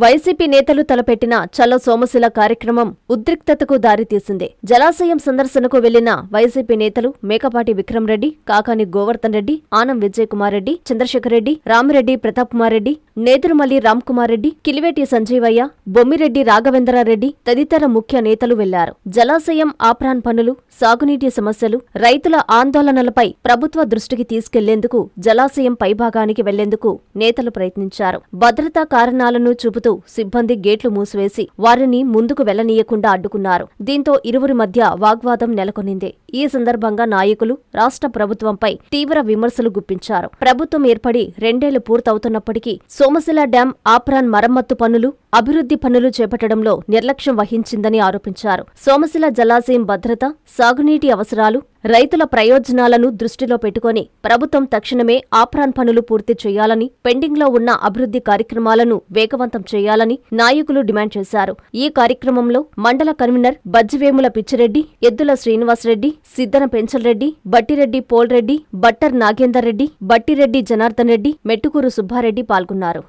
YCP నేతలు తలపెట్టిన చలో సోమశిల కార్యక్రమం ఉద్రిక్తతకు దారితీసింది. జలాశయం సందర్శనకు వెళ్లిన వైసీపీ నేతలు మేకపాటి విక్రమరెడ్డి, కాకాని గోవర్ధన్ రెడ్డి, ఆనం విజయ్ కుమార్ రెడ్డి, చంద్రశేఖర్ రెడ్డి, రామిరెడ్డి ప్రతాప్ కుమార్ రెడ్డి, నేదురుమల్లి రామ్ కుమార్ రెడ్డి, కిలివేటి సంజీవయ్య, బొమ్మిరెడ్డి రాఘవేంద్రారెడ్డి తదితర ముఖ్య నేతలు వెళ్లారు. జలాశయం ఆప్రాన్ పనులు, సాగునీటి సమస్యలు, రైతుల ఆందోళనలపై ప్రభుత్వ దృష్టికి తీసుకెళ్లేందుకు జలాశయం పైభాగానికి వెళ్లేందుకు నేతలు ప్రయత్నించారు. భద్రతా కారణాలను చూపుతూ సిబ్బంది గేట్లు మూసివేసి వారిని ముందుకు వెళ్లనీయకుండా అడ్డుకున్నారు. దీంతో ఇరువురి మధ్య వాగ్వాదం నెలకొనింది. ఈ సందర్భంగా నాయకులు రాష్ట్ర ప్రభుత్వంపై తీవ్ర విమర్శలు గుప్పించారు. ప్రభుత్వం ఏర్పడి 2 ఏళ్లు పూర్తవుతున్నప్పటికీ సోమశిల డ్యాం ఆప్రాన్ మరమ్మత్తు పనులు, అభివృద్ధి పనులు చేపట్టడంలో నిర్లక్ష్యం వహించిందని ఆరోపించారు. సోమశిల జలాశయం భద్రత, సాగునీటి అవసరాలు, రైతుల ప్రయోజనాలను దృష్టిలో పెట్టుకుని ప్రభుత్వం తక్షణమే ఆప్రాన్ పనులు పూర్తి చేయాలని, పెండింగ్లో ఉన్న అభివృద్ధి కార్యక్రమాలను వేగవంతం చేయాలని నాయకులు డిమాండ్ చేశారు. ఈ కార్యక్రమంలో మండల కన్వీనర్ బజ్జివేముల పిచ్చిరెడ్డి, ఎద్దుల శ్రీనివాసరెడ్డి, సిద్దన పెంచల్రెడ్డి, బట్టిరెడ్డి పోల్రెడ్డి, బట్టర్ నాగేందర్ రెడ్డి, బట్టిరెడ్డి జనార్దన్ రెడ్డి, మెట్టుకూరు సుబ్బారెడ్డి పాల్గొన్నారు.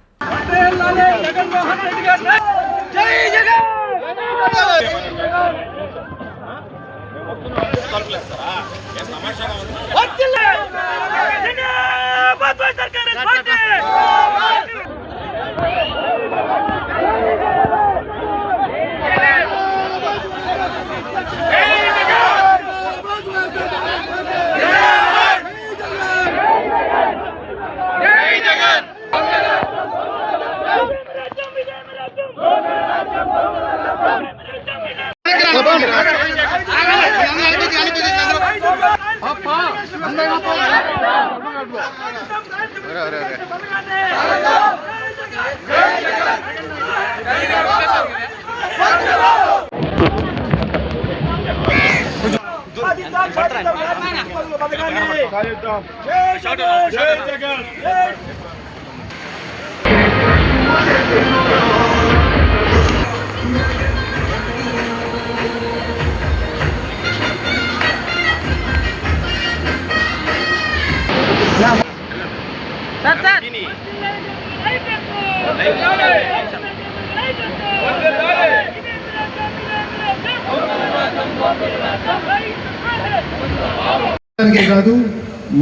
కాదు,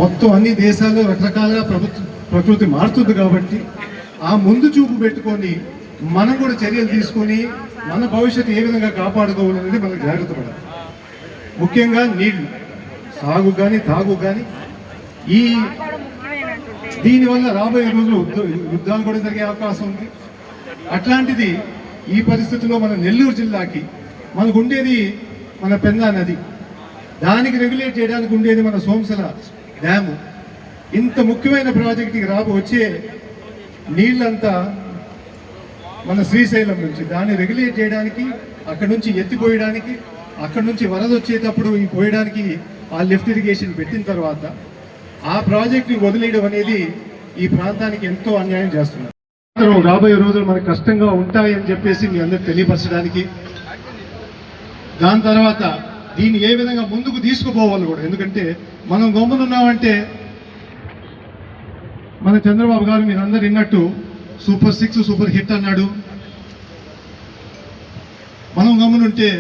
మొత్తం అన్ని దేశాల్లో రకరకాలుగా ప్రకృతి మారుతుంది కాబట్టి ఆ ముందు చూపు పెట్టుకొని మనం కూడా చర్యలు తీసుకొని మన భవిష్యత్తు ఏ విధంగా కాపాడుకోవాలనేది మనకు జాగ్రత్త పడాలి. ముఖ్యంగా నీళ్లు, సాగు కానీ తాగు కానీ దీనివల్ల రాబోయే రోజులు యుద్ధాలు కూడా జరిగే అవకాశం ఉంది. అట్లాంటిది ఈ పరిస్థితుల్లో మన నెల్లూరు జిల్లాకి మనకు ఉండేది మన పెన్నా నది, దానికి రెగ్యులేట్ చేయడానికి ఉండేది మన సోమశిల డ్యాము. ఇంత ముఖ్యమైన ప్రాజెక్టుకి వచ్చే నీళ్ళంతా మన శ్రీశైలం నుంచి దాన్ని రెగ్యులేట్ చేయడానికి, అక్కడి నుంచి ఎత్తిపోయడానికి, అక్కడి నుంచి వరద వచ్చేటప్పుడు ఈ పోయడానికి ఆ లిఫ్ట్ ఇరిగేషన్ పెట్టిన తర్వాత ఆ ప్రాజెక్ట్ని వదిలేయడం అనేది ఈ ప్రాంతానికి ఎంతో అన్యాయం చేస్తున్నారు. రాబోయే రోజులు మనకు కష్టంగా ఉంటాయని చెప్పేసి మీ అందరికి తెలియపరచడానికి, దాని తర్వాత దీన్ని ఏ విధంగా ముందుకు తీసుకుపోవాలి కూడా. ఎందుకంటే మనం గమ్మునున్నామంటే మన చంద్రబాబు గారు మీరు అందరు విన్నట్టు సూపర్ 6 సూపర్ హిట్ అన్నాడు. మనం గమ్మునుంటే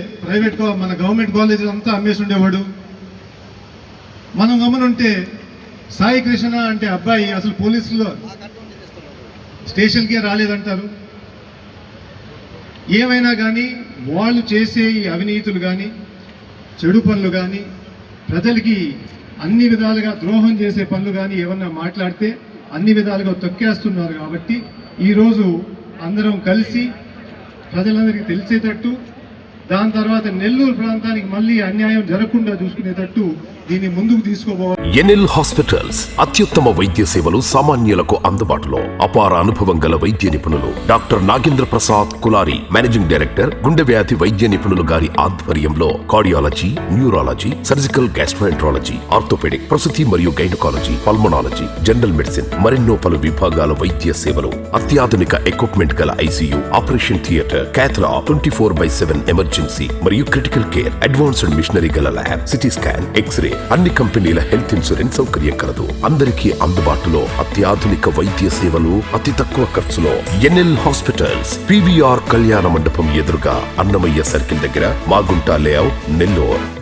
మన గవర్నమెంట్ కాలేజీలు అంతా అమ్మేసి ఉండేవాడు. మనం గమ్మునుంటే సాయి కృష్ణ అంటే అబ్బాయి అసలు పోలీసులు స్టేషన్కే రాలేదంటారు. ఏమైనా కానీ వాళ్ళు చేసే ఈ అవినీతులు కానీ, చెడు పనులు కానీ, ప్రజలకి అన్ని విధాలుగా ద్రోహం చేసే పనులు కానీ ఏమన్నా మాట్లాడితే అన్ని విధాలుగా తొక్కేస్తున్నారు. కాబట్టి ఈరోజు అందరం కలిసి ప్రజలందరికీ తెలిసేటట్టు, దాని తర్వాత నెల్లూరు ప్రాంతానికి మళ్ళీ అన్యాయం జరగకుండా చూసుకునేటట్టు దీన్ని ముందుకు తీసుకోవాలి. ఎన్ఎల్ హాస్పిటల్స్ అత్యుత్తమ వైద్య సేవలు సామాన్యులకు అందుబాటులో. అపార అనుభవం గల వైద్య నిపుణులు doctor Nagendra Prasad Kulari, managing director, గుండె వ్యాధి వైద్య నిపుణులు గారి ఆధ్వర్యంలో cardiology, neurology, surgical gastroenterology, orthopaedic, ప్రసూతి మరియు గైనకాలజీ, పల్మనాలజీ, జనరల్ మెడిసిన్ మరెన్నో పలు విభాగాల వైద్య సేవలు. అత్యాధునిక ఎక్విప్మెంట్ గల ICU, operation theatre, క్యాథ్లా, 24/7 emergency emergency మరియు క్రిటికల్ కేర్, అడ్వాన్స్డ్ మిషనరీ గల ల్యాబ్, సిటీ స్కాన్, ఎక్స్రే, అన్ని కంపెనీల హెల్త్ ఇన్సూరెన్స్ సౌకర్యం కలదు. అందరికీ అందుబాటులో అత్యాధునిక వైద్య సేవలు అతి తక్కువ ఖర్చులో. ఎన్ఎల్ హాస్పిటల్స్, PVR కళ్యాణ మండపం ఎదురుగా, అన్నమయ్య సర్కిల్ దగ్గర, మాగుంట లేఅవుట్, నెల్లూరు.